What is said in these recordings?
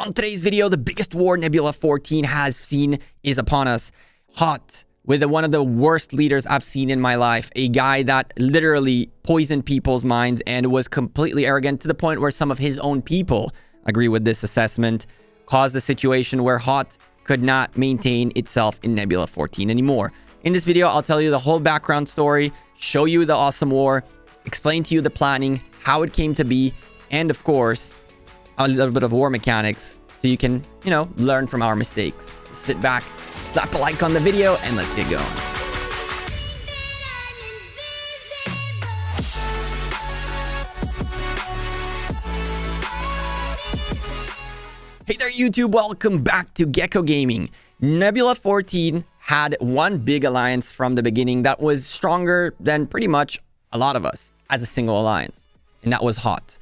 On today's video, the biggest war Nebula 14 has seen is upon us. Hot, with one of the worst leaders I've seen in my life. A guy that literally poisoned people's minds and was completely arrogant to the point where some of his own people agree with this assessment. Caused a situation where Hot could not maintain itself in Nebula 14 anymore. In this video, I'll tell you the whole background story, show you the awesome war, explain to you the planning, how it came to be, and of course, a little bit of war mechanics so you can, learn from our mistakes. Sit back, slap a like on the video, and let's get going. Hey there, YouTube. Welcome back to Gekko Gaming. Nebula 14 had one big alliance from the beginning that was stronger than pretty much a lot of us as a single alliance, and that was Hot.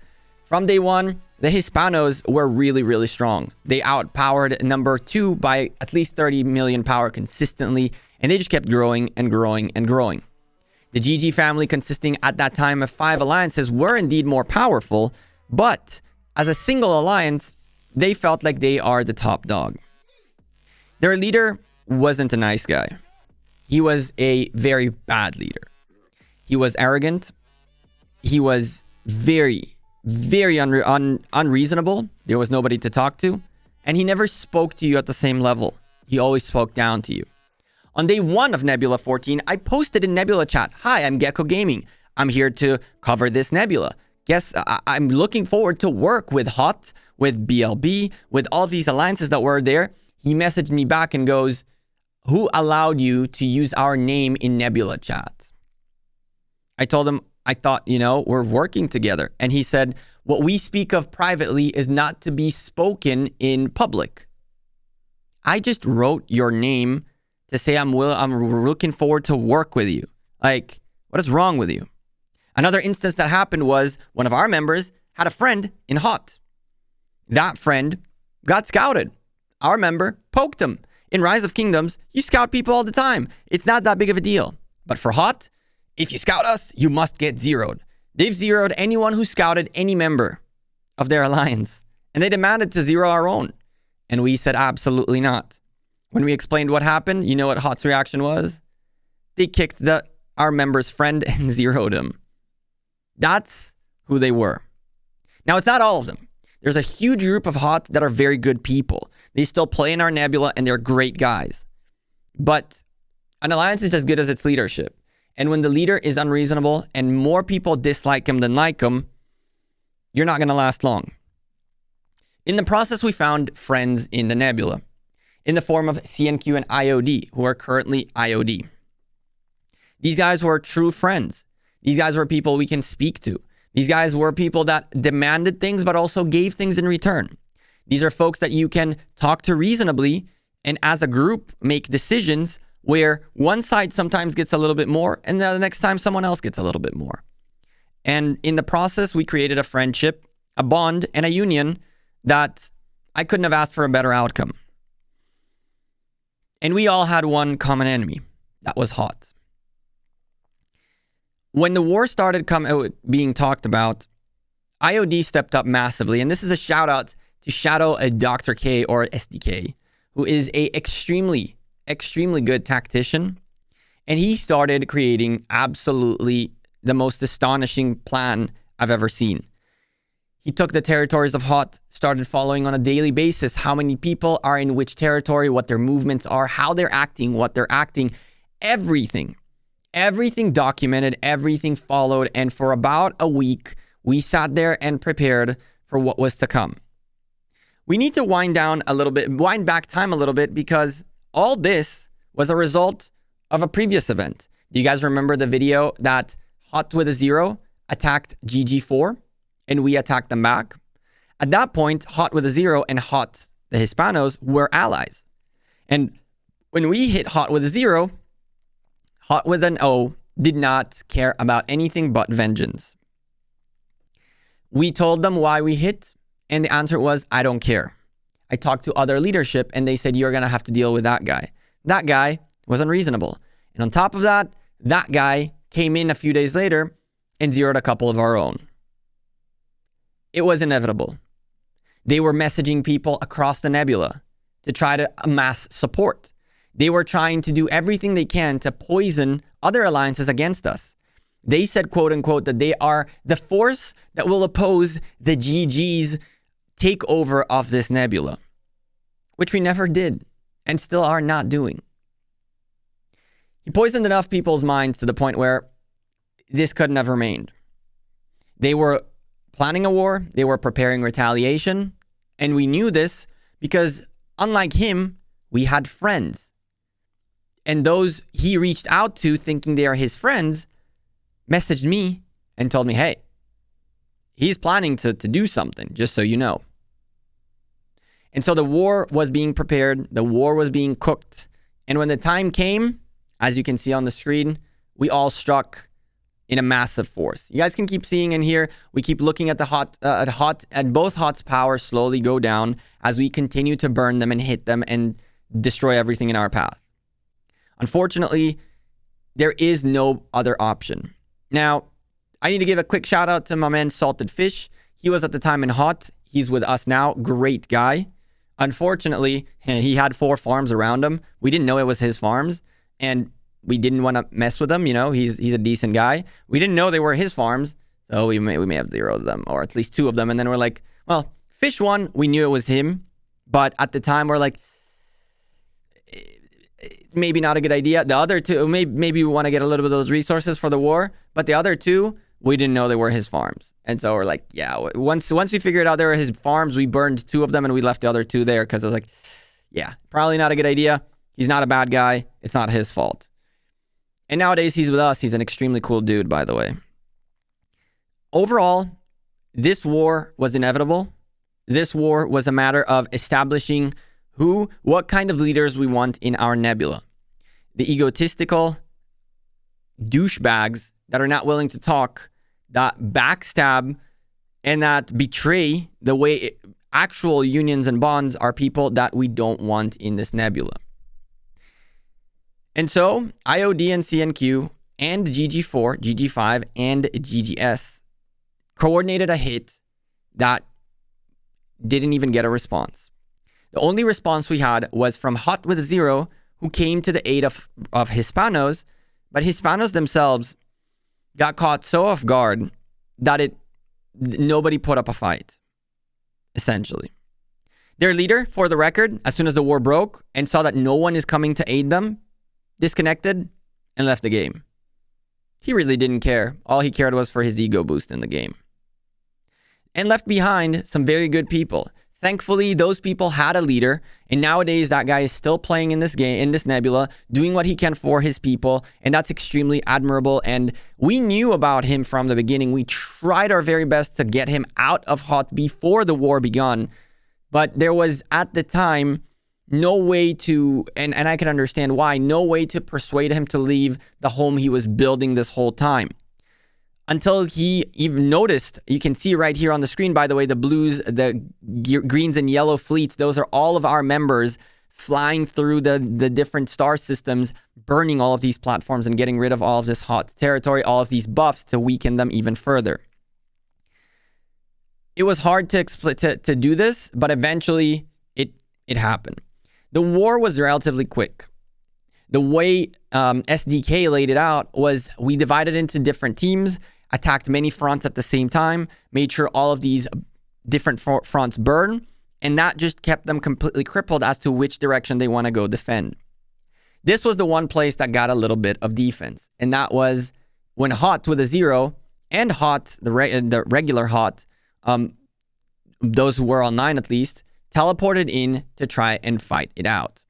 From day one, the Hispanos were really, really strong. They outpowered number 2 by at least 30 million power consistently, and they just kept growing and growing and growing. The GG family, consisting at that time of 5 alliances, were indeed more powerful, but as a single alliance, they felt like they are the top dog. Their leader wasn't a nice guy. He was a very bad leader. He was arrogant. He was very unreasonable. There was nobody to talk to, and he never spoke to you at the same level. He always spoke down to you. On day 1 of Nebula 14, I posted in Nebula chat, "Hi, I'm Gekko Gaming. I'm here to cover this Nebula. Guess I'm looking forward to work with Hot, with BLB, with all of these alliances that were there." He messaged me back and goes, "Who allowed you to use our name in Nebula chat?" I told him, I thought, we're working together. And he said, "What we speak of privately is not to be spoken in public." I just wrote your name to say I'm looking forward to work with you. Like, what is wrong with you? Another instance that happened was one of our members had a friend in Hot. That friend got scouted. Our member poked him. In Rise of Kingdoms, you scout people all the time. It's not that big of a deal. But for Hot, if you scout us, you must get zeroed. They've zeroed anyone who scouted any member of their alliance. And they demanded to zero our own. And we said absolutely not. When we explained what happened, you know what Hot's reaction was? They kicked our member's friend and zeroed him. That's who they were. Now, it's not all of them. There's a huge group of Hot that are very good people. They still play in our Nebula, and they're great guys. But an alliance is as good as its leadership. And when the leader is unreasonable and more people dislike him than like him, you're not going to last long. In the process, we found friends in the Nebula in the form of CNQ and IOD, who are currently IOD. These guys were true friends. These guys were people we can speak to. These guys were people that demanded things, but also gave things in return. These are folks that you can talk to reasonably and as a group make decisions where one side sometimes gets a little bit more and the next time someone else gets a little bit more. And in the process, we created a friendship, a bond, and a union that I couldn't have asked for a better outcome. And we all had one common enemy. That was Hot. When the war started being talked about, IOD stepped up massively. And this is a shout out to Shadow Dr. K, or SDK, who is a extremely good tactician. And he started creating absolutely the most astonishing plan I've ever seen. He took the territories of Hot, started following on a daily basis how many people are in which territory, what their movements are, how they're acting, what they're acting, everything. Everything documented, everything followed, and for about a week, we sat there and prepared for what was to come. We need to wind back time a little bit, because all this was a result of a previous event. Do you guys remember the video that Hot with a 0 attacked GG4 and we attacked them back? At that point, Hot with a 0 and Hot, the Hispanos, were allies. And when we hit Hot with a 0, Hot with an O did not care about anything but vengeance. We told them why we hit, and the answer was, "I don't care." I talked to other leadership, and they said, "You're going to have to deal with that guy." That guy was unreasonable. And on top of that, that guy came in a few days later and zeroed a couple of our own. It was inevitable. They were messaging people across the nebula to try to amass support. They were trying to do everything they can to poison other alliances against us. They said, quote unquote, that they are the force that will oppose the GG's takeover of this nebula, which we never did and still are not doing. He poisoned enough people's minds to the point where this couldn't have remained. They were planning a war, they were preparing retaliation, and we knew this because, unlike him, we had friends. And those he reached out to thinking they are his friends messaged me and told me, hey, he's planning to do something, just so you know. And so the war was being prepared, the war was being cooked, and when the time came, as you can see on the screen, we all struck in a massive force. You guys can keep seeing in here. We keep looking at the both HOT's power slowly go down as we continue to burn them and hit them and destroy everything in our path. Unfortunately, there is no other option. Now, I need to give a quick shout out to my man Salted Fish. He was at the time in HOT. He's with us now. Great guy. Unfortunately, he had 4 farms around him. We didn't know it was his farms, and we didn't want to mess with him. You know, he's a decent guy. We didn't know they were his farms, so we may have 0 of them, or at least 2 of them. And then we're like, well, Fish 1, we knew it was him, but at the time we're like, maybe not a good idea. The other 2, maybe we want to get a little bit of those resources for the war, but the other 2, we didn't know they were his farms. And so we're like, yeah, once we figured out they were his farms, we burned 2 of them and we left the other 2 there because I was like, yeah, probably not a good idea. He's not a bad guy. It's not his fault. And nowadays he's with us. He's an extremely cool dude, by the way. Overall, this war was inevitable. This war was a matter of establishing what kind of leaders we want in our nebula. The egotistical douchebags that are not willing to talk, that backstab, and that betray the way actual unions and bonds are people that we don't want in this nebula. And so, IOD and CNQ and GG4, GG5, and GGS coordinated a hit that didn't even get a response. The only response we had was from Hot with 0, who came to the aid of Hispanos, but Hispanos themselves got caught so off guard that nobody put up a fight, essentially. Their leader, for the record, as soon as the war broke and saw that no one is coming to aid them, disconnected and left the game. He really didn't care. All he cared was for his ego boost in the game. And left behind some very good people. Thankfully, those people had a leader, and nowadays that guy is still playing in this game, in this nebula, doing what he can for his people, and that's extremely admirable. And we knew about him from the beginning. We tried our very best to get him out of HOT before the war begun, but there was, at the time, no way to, and I can understand why, no way to persuade him to leave the home he was building this whole time. Until he even noticed, you can see right here on the screen, by the way, the blues, the greens and yellow fleets, those are all of our members flying through the different star systems, burning all of these platforms and getting rid of all of this HOT territory, all of these buffs to weaken them even further. It was hard to do this, but eventually it happened. The war was relatively quick. The way SDK laid it out was we divided into different teams, attacked many fronts at the same time, made sure all of these different fronts burn, and that just kept them completely crippled as to which direction they want to go defend. This was the one place that got a little bit of defense, and that was when HOT with a 0 and HOT, the regular HOT, those who were online at least, teleported in to try and fight it out.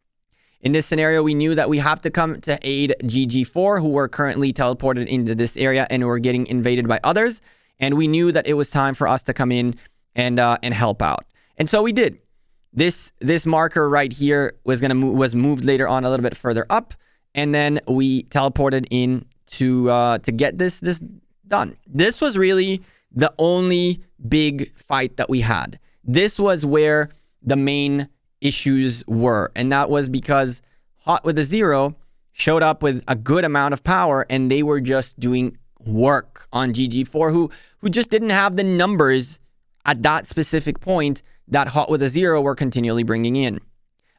In this scenario, we knew that we have to come to aid GG4, who were currently teleported into this area and were getting invaded by others. And we knew that it was time for us to come in and help out. And so we did. This marker right here was moved later on a little bit further up, and then we teleported in to get this done. This was really the only big fight that we had. This was where the main issues were, and that was because Hot with a 0 showed up with a good amount of power, and they were just doing work on GG4, who just didn't have the numbers at that specific point that Hot with a Zero were continually bringing in.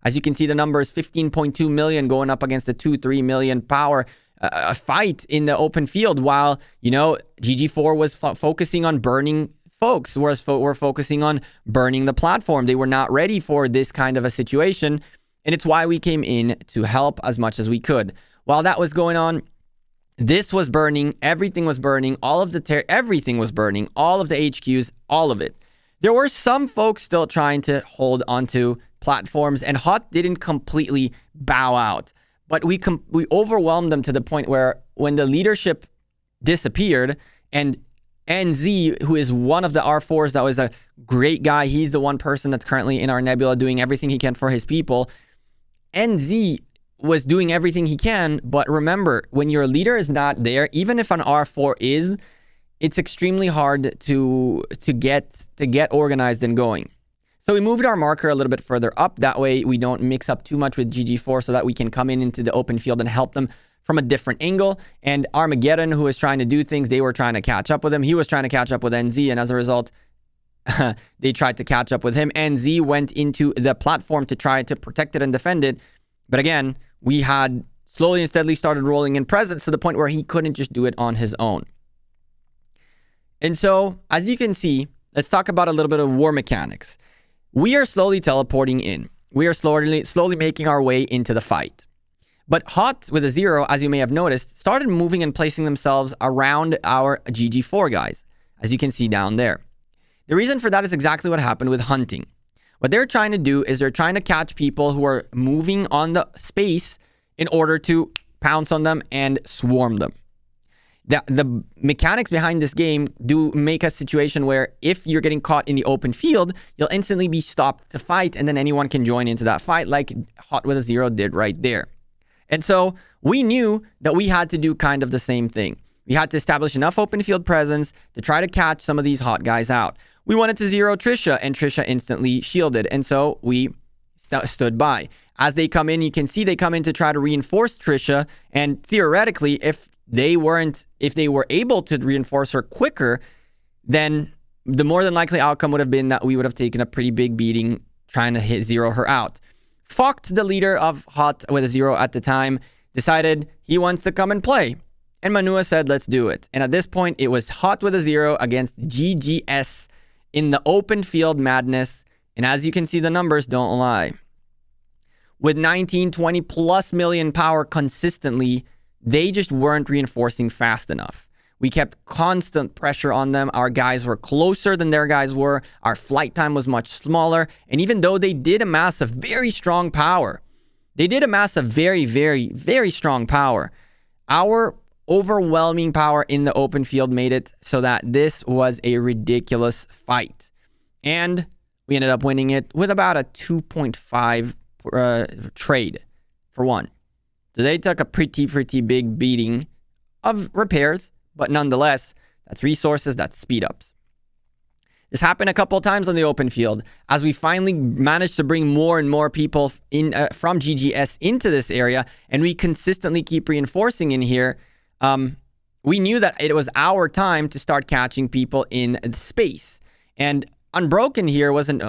As you can see, the numbers 15.2 million going up against a 2-3 million power fight in the open field, while, you know, GG4 was focusing on burning folks, whereas we're focusing on burning the platform. They were not ready for this kind of a situation, and it's why we came in to help as much as we could. While that was going on, this was burning, everything was burning, everything was burning, all of the HQs, all of it. There were some folks still trying to hold onto platforms, and Hot didn't completely bow out. But we overwhelmed them to the point where when the leadership disappeared, and NZ, who is one of the R4s that was a great guy, he's the one person that's currently in our Nebula doing everything he can for his people. NZ was doing everything he can, but remember, when your leader is not there, even if an R4 is, it's extremely hard to get organized and going. So we moved our marker a little bit further up. That way we don't mix up too much with GG4, so that we can come into the open field and help them from a different angle. And Armageddon, who was trying to do things, they were trying to catch up with him. He was trying to catch up with NZ, and as a result, they tried to catch up with him. NZ went into the platform to try to protect it and defend it. But again, we had slowly and steadily started rolling in presence to the point where he couldn't just do it on his own. And so, as you can see, let's talk about a little bit of war mechanics. We are slowly teleporting in. We are slowly making our way into the fight. But Hot with a Zero, as you may have noticed, started moving and placing themselves around our GG4 guys, as you can see down there. The reason for that is exactly what happened with hunting. What they're trying to do is they're trying to catch people who are moving on the space in order to pounce on them and swarm them. The mechanics behind this game do make a situation where if you're getting caught in the open field, you'll instantly be stopped to fight, and then anyone can join into that fight like Hot with a Zero did right there. And so we knew that we had to do kind of the same thing. We had to establish enough open field presence to try to catch some of these Hot guys out. We wanted to zero Trisha, and Trisha instantly shielded, and so we stood by. As they come in, you can see they come in to try to reinforce Trisha, and theoretically, if they were able to reinforce her quicker, then the more than likely outcome would have been that we would have taken a pretty big beating trying to zero her out. Fucked, the leader of Hot with a Zero at the time, decided he wants to come and play. And Manua said, let's do it. And at this point, it was Hot with a Zero against GGS in the open field madness. And as you can see, the numbers don't lie. With 19, 20 plus million power consistently, they just weren't reinforcing fast enough. We kept constant pressure on them. Our guys were closer than their guys were. Our flight time was much smaller. And even though they did amass a very strong power, very strong power, our overwhelming power in the open field made it so that this was a ridiculous fight. And we ended up winning it with about a 2.5 trade for one. So they took a pretty big beating of repairs, but nonetheless, that's resources, that's speed ups. This happened a couple of times on the open field as we finally managed to bring more and more people in from GGS into this area, and we consistently keep reinforcing in here. We knew that it was our time to start catching people in the space, and Unbroken here wasn't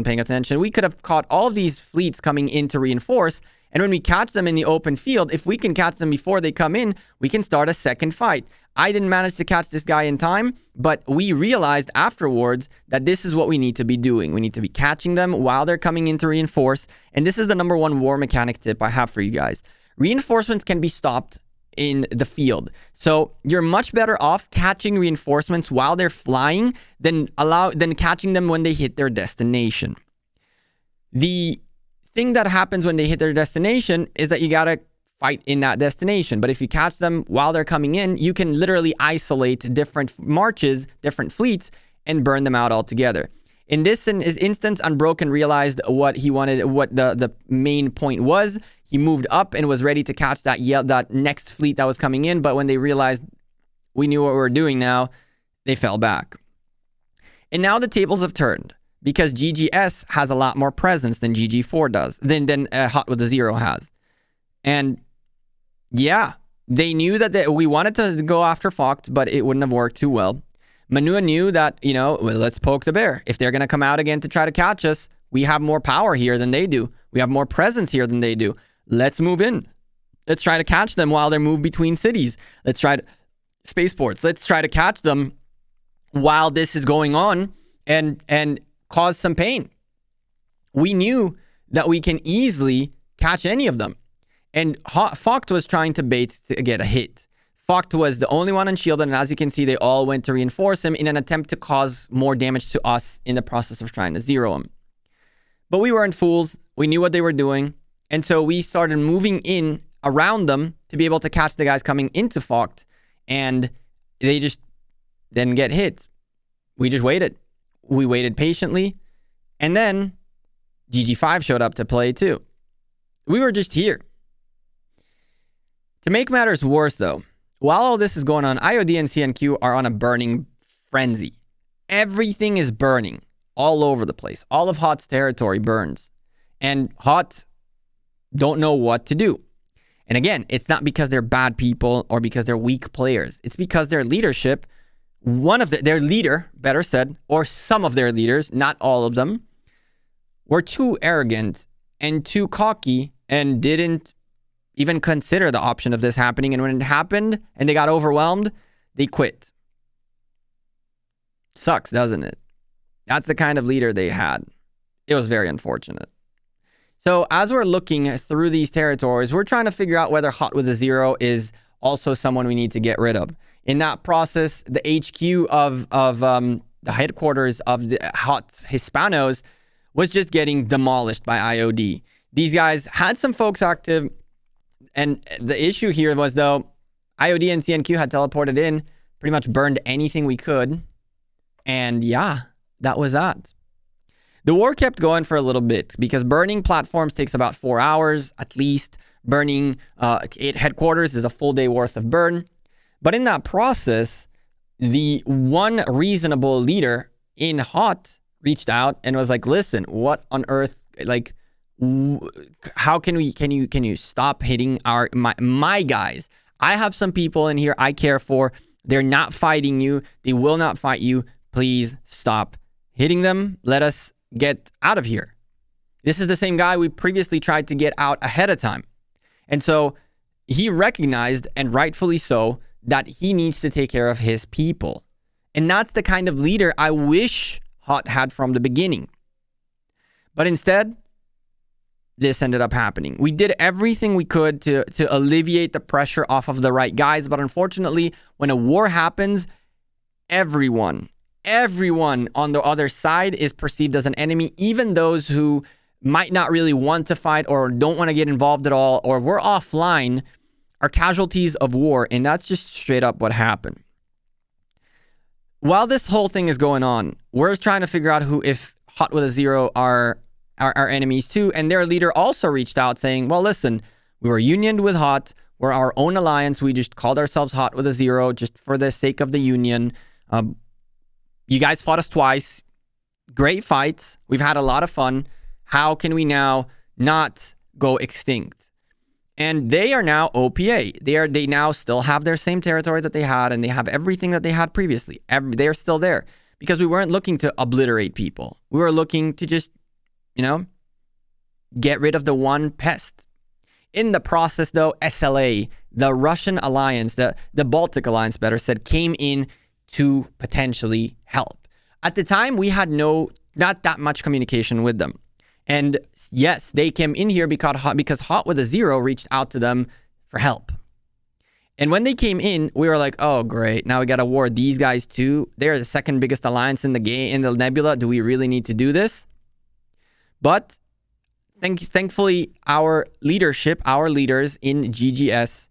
paying attention. We could have caught all of these fleets coming in to reinforce. And when we catch them in the open field, if we can catch them before they come in, we can start a second fight. I didn't manage to catch this guy in time, but we realized afterwards that this is what we need to be doing. We need to be catching them while they're coming in to reinforce. And this is the number one war mechanic tip I have for you guys. Reinforcements can be stopped in the field. So you're much better off catching reinforcements while they're flying than catching them when they hit their destination. The thing that happens when they hit their destination is that you gotta fight in that destination. But if you catch them while they're coming in, you can literally isolate different marches, different fleets, and burn them out altogether. In this instance, Unbroken realized what he wanted, what the main point was. He moved up and was ready to catch that next fleet that was coming in. But when they realized we knew what we were doing now, they fell back. And now the tables have turned, because GGS has a lot more presence than GG4 does, than Hot with a Zero has. And yeah, they knew that we wanted to go after Focht, but it wouldn't have worked too well. Manua knew that, well, let's poke the bear. If they're going to come out again to try to catch us, we have more power here than they do. We have more presence here than they do. Let's move in. Let's try to catch them while they move between cities. Let's try to spaceports. Let's try to catch them while this is going on and cause some pain. We knew that we can easily catch any of them. And Focht was trying to bait to get a hit. Focht was the only one unshielded, and as you can see, they all went to reinforce him in an attempt to cause more damage to us in the process of trying to zero him. But we weren't fools. We knew what they were doing. And so we started moving in around them to be able to catch the guys coming into Focht. And they just didn't get hit. We just waited. We waited patiently. And then GG5 showed up to play too. We were just here. To make matters worse though, while all this is going on, IOD and CNQ are on a burning frenzy. Everything is burning all over the place. All of Hot's territory burns. And Hot don't know what to do. And again, it's not because they're bad people or because they're weak players. It's because their leadership, their leader, better said, or some of their leaders, not all of them, were too arrogant and too cocky and didn't even consider the option of this happening. And when it happened and they got overwhelmed, they quit. Sucks, doesn't it? That's the kind of leader they had. It was very unfortunate. So as we're looking through these territories, we're trying to figure out whether Hot with a Zero is also someone we need to get rid of. In that process, the HQ of the headquarters of the Hot Hispanos was just getting demolished by IOD. These guys had some folks active. And the issue here was, though, IOD and CNQ had teleported in, pretty much burned anything we could. And yeah, that was that. The war kept going for a little bit because burning platforms takes about 4 hours at least. Burning 8 headquarters is a full day worth of burn. But in that process, the one reasonable leader in Hot reached out and was like, listen, what on earth, like, how can you stop hitting my guys? I have some people in here I care for. They're not fighting you. They will not fight you. Please stop hitting them. Let us get out of here. This is the same guy we previously tried to get out ahead of time. And so he recognized, and rightfully so, that he needs to take care of his people. And that's the kind of leader I wish Hot had from the beginning. But instead, this ended up happening. We did everything we could to alleviate the pressure off of the right guys, but unfortunately, when a war happens, everyone on the other side is perceived as an enemy, even those who might not really want to fight or don't want to get involved at all, or were offline, are casualties of war, and that's just straight up what happened. While this whole thing is going on, we're trying to figure out who, if Hot with a Zero are our enemies too, and their leader also reached out saying, well, listen, we were unioned with Hot, we're our own alliance, we just called ourselves Hot with a Zero just for the sake of the union. You guys fought us twice, great fights, we've had a lot of fun, how can we now not go extinct? And they are now OPA. They now still have their same territory that they had, and they have everything that they had previously. They're still there because we weren't looking to obliterate people. We were looking to just, get rid of the one pest. In the process, though, SLA, the Russian alliance, the Baltic alliance, better said, came in to potentially help. At the time, we had not that much communication with them. And yes, they came in here because Hot with a Zero reached out to them for help. And when they came in, we were like, oh, great. Now we got to war these guys too. They're the second biggest alliance in the game, in the Nebula. Do we really need to do this? But thankfully, our leadership, our leaders in GGS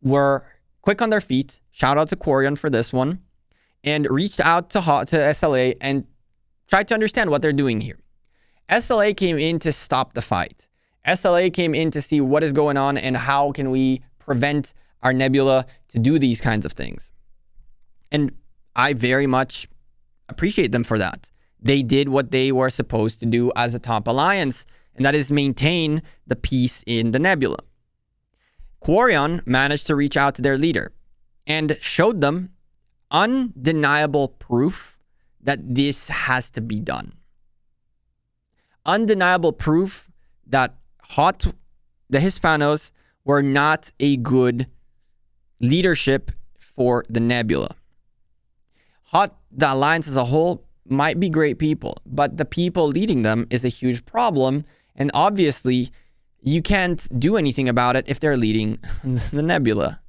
were quick on their feet. Shout out to Quarion for this one. And reached out to SLA and tried to understand what they're doing here. SLA came in to stop the fight. SLA came in to see what is going on and how can we prevent our Nebula to do these kinds of things. And I very much appreciate them for that. They did what they were supposed to do as a top alliance, and that is maintain the peace in the Nebula. Quarion managed to reach out to their leader and showed them undeniable proof that this has to be done. Undeniable proof that the Hispanos were not a good leadership for the Nebula. The alliance as a whole might be great people, but the people leading them is a huge problem. And obviously, you can't do anything about it if they're leading the Nebula.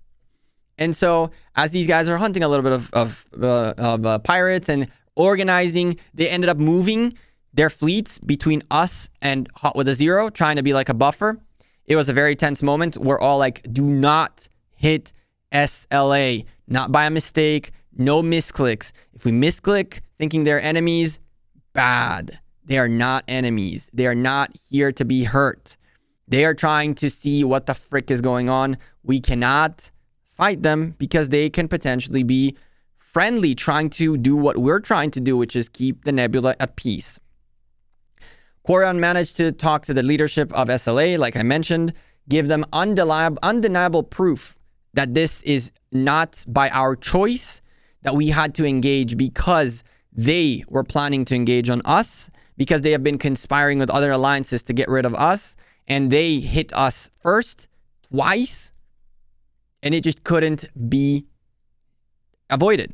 And so, as these guys are hunting a little bit of pirates and organizing, they ended up moving their fleets between us and Hot with a Zero, trying to be like a buffer. It was a very tense moment. We're all like, do not hit SLA, not by a mistake, no misclicks. If we misclick thinking they're enemies, bad. They are not enemies. They are not here to be hurt. They are trying to see what the frick is going on. We cannot fight them because they can potentially be friendly, trying to do what we're trying to do, which is keep the Nebula at peace. Quarion managed to talk to the leadership of SLA, like I mentioned, give them undeniable proof that this is not by our choice, that we had to engage because they were planning to engage on us, because they have been conspiring with other alliances to get rid of us, and they hit us first, twice, and it just couldn't be avoided.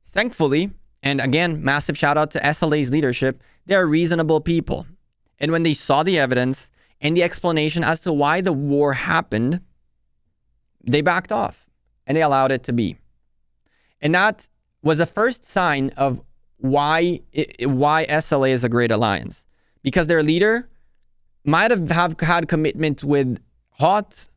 Thankfully, and again, massive shout out to SLA's leadership, they're reasonable people. And when they saw the evidence and the explanation as to why the war happened, they backed off and they allowed it to be. And that was the first sign of why SLA is a great alliance. Because their leader might have had commitment with Hot,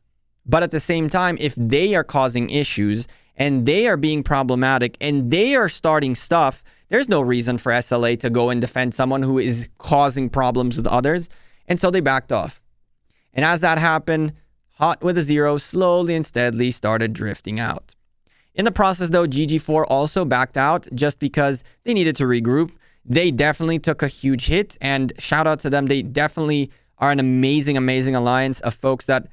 but at the same time, if they are causing issues and they are being problematic and they are starting stuff, there's no reason for SLA to go and defend someone who is causing problems with others. And so they backed off. And as that happened, Hot with a Zero slowly and steadily started drifting out. In the process, though, GG4 also backed out just because they needed to regroup. They definitely took a huge hit, and shout out to them. They definitely are an amazing, amazing alliance of folks that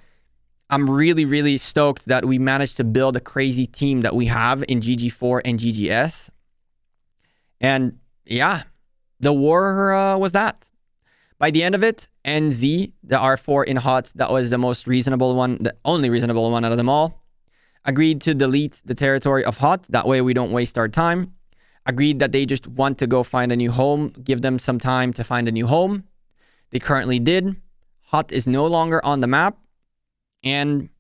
I'm really, really stoked that we managed to build a crazy team that we have in GG4 and GGS. And yeah, the war was that. By the end of it, NZ, the R4 in Hot, that was the most reasonable one, the only reasonable one out of them all, agreed to delete the territory of Hot. That way we don't waste our time. Agreed that they just want to go find a new home, give them some time to find a new home. They currently did. Hot is no longer on the map. And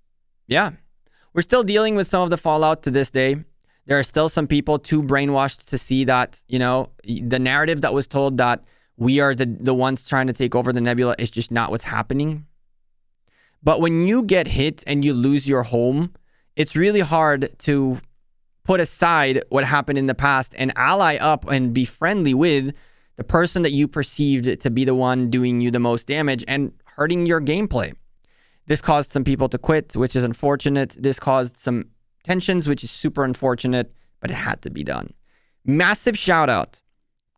yeah, we're still dealing with some of the fallout to this day. There are still some people too brainwashed to see that, you know, the narrative that was told that we are the ones trying to take over the Nebula is just not what's happening. But when you get hit and you lose your home, it's really hard to put aside what happened in the past and ally up and be friendly with the person that you perceived to be the one doing you the most damage and hurting your gameplay. This caused some people to quit, which is unfortunate. This caused some tensions, which is super unfortunate, but it had to be done. Massive shout out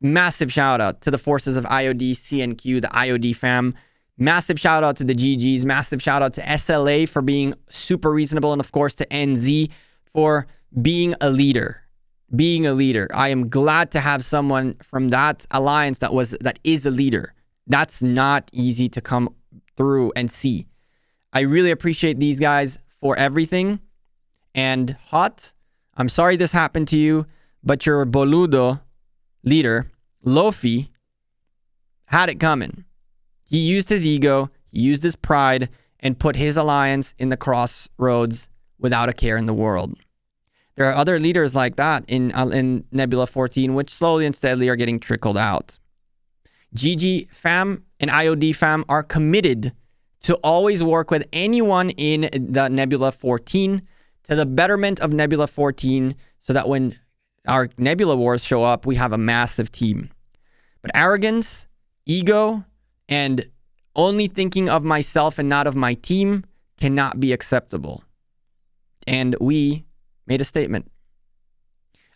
to the forces of IOD, CNQ, the IOD fam. Massive shout out to the GGs. Massive shout out to SLA for being super reasonable, and of course to NZ for being a leader. I am glad to have someone from that alliance that is a leader. That's not easy to come through and see. I really appreciate these guys for everything. And Hot, I'm sorry this happened to you, but your boludo leader, Lofi, had it coming. He used his ego, he used his pride, and put his alliance in the crossroads without a care in the world. There are other leaders like that in Nebula 14, which slowly and steadily are getting trickled out. GG fam and IOD fam are committed to always work with anyone in the Nebula 14 to the betterment of Nebula 14 so that when our Nebula Wars show up, we have a massive team. But arrogance, ego, and only thinking of myself and not of my team cannot be acceptable. And we made a statement.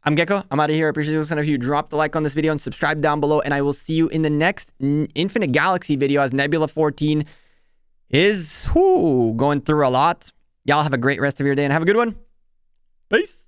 I'm Gekko. I'm out of here. I appreciate it. If you drop the like on this video and subscribe down below, and I will see you in the next Infinite Galaxy video as Nebula 14 is going through a lot. Y'all have a great rest of your day and have a good one. Peace.